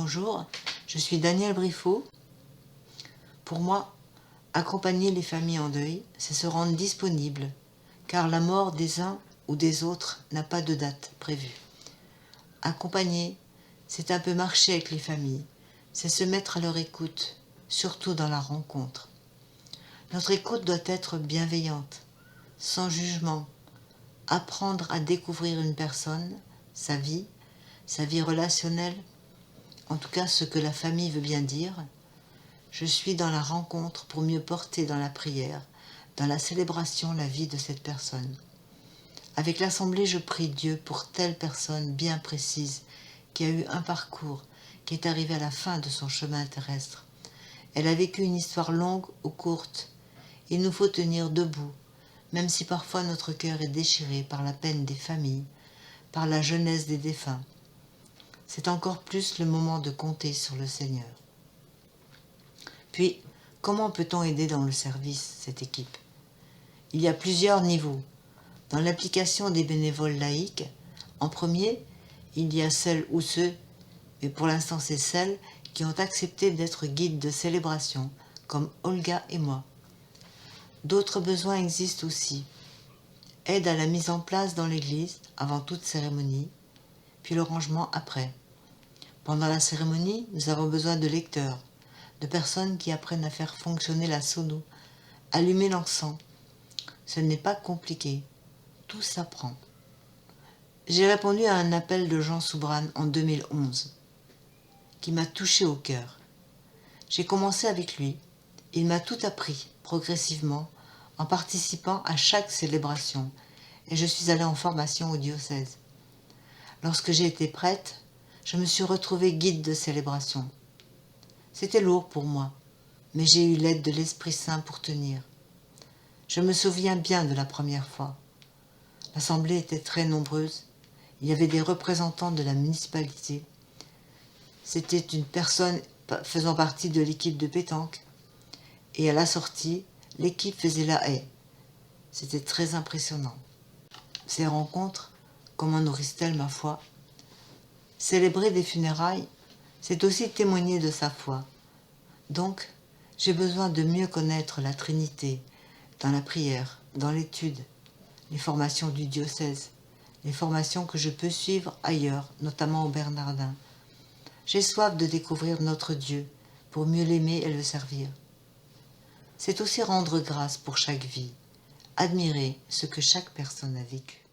Bonjour, je suis Danielle Briffaut. Pour moi, accompagner les familles en deuil, c'est se rendre disponible, car la mort des uns ou des autres n'a pas de date prévue. Accompagner, c'est un peu marcher avec les familles, c'est se mettre à leur écoute, surtout dans la rencontre. Notre écoute doit être bienveillante, sans jugement, apprendre à découvrir une personne, sa vie relationnelle, en tout cas ce que la famille veut bien dire. Je suis dans la rencontre pour mieux porter dans la prière, dans la célébration, la vie de cette personne. Avec l'Assemblée, je prie Dieu pour telle personne bien précise qui a eu un parcours, qui est arrivée à la fin de son chemin terrestre. Elle a vécu une histoire longue ou courte. Il nous faut tenir debout, même si parfois notre cœur est déchiré par la peine des familles, par la jeunesse des défunts. C'est encore plus le moment de compter sur le Seigneur. Puis, comment peut-on aider dans le service, cette équipe? Il y a plusieurs niveaux. Dans l'application des bénévoles laïcs, en premier, il y a celles ou ceux, et pour l'instant c'est celles, qui ont accepté d'être guides de célébration, comme Olga et moi. D'autres besoins existent aussi. Aide à la mise en place dans l'église, avant toute cérémonie, puis le rangement après. Pendant la cérémonie, nous avons besoin de lecteurs, de personnes qui apprennent à faire fonctionner la sono, allumer l'encens. Ce n'est pas compliqué, tout s'apprend. J'ai répondu à un appel de Jean Soubran en 2011, qui m'a touché au cœur. J'ai commencé avec lui, il m'a tout appris, progressivement, en participant à chaque célébration, et je suis allée en formation au diocèse. Lorsque j'ai été prête, je me suis retrouvée guide de célébration. C'était lourd pour moi, mais j'ai eu l'aide de l'Esprit Saint pour tenir. Je me souviens bien de la première fois. L'assemblée était très nombreuse. Il y avait des représentants de la municipalité. C'était une personne faisant partie de l'équipe de pétanque. Et à la sortie, l'équipe faisait la haie. C'était très impressionnant. Ces rencontres, comment nourrissent-elles ma foi? Célébrer des funérailles, c'est aussi témoigner de sa foi. Donc, j'ai besoin de mieux connaître la Trinité, dans la prière, dans l'étude, les formations du diocèse, les formations que je peux suivre ailleurs, notamment au Bernardin. J'ai soif de découvrir notre Dieu pour mieux l'aimer et le servir. C'est aussi rendre grâce pour chaque vie, admirer ce que chaque personne a vécu.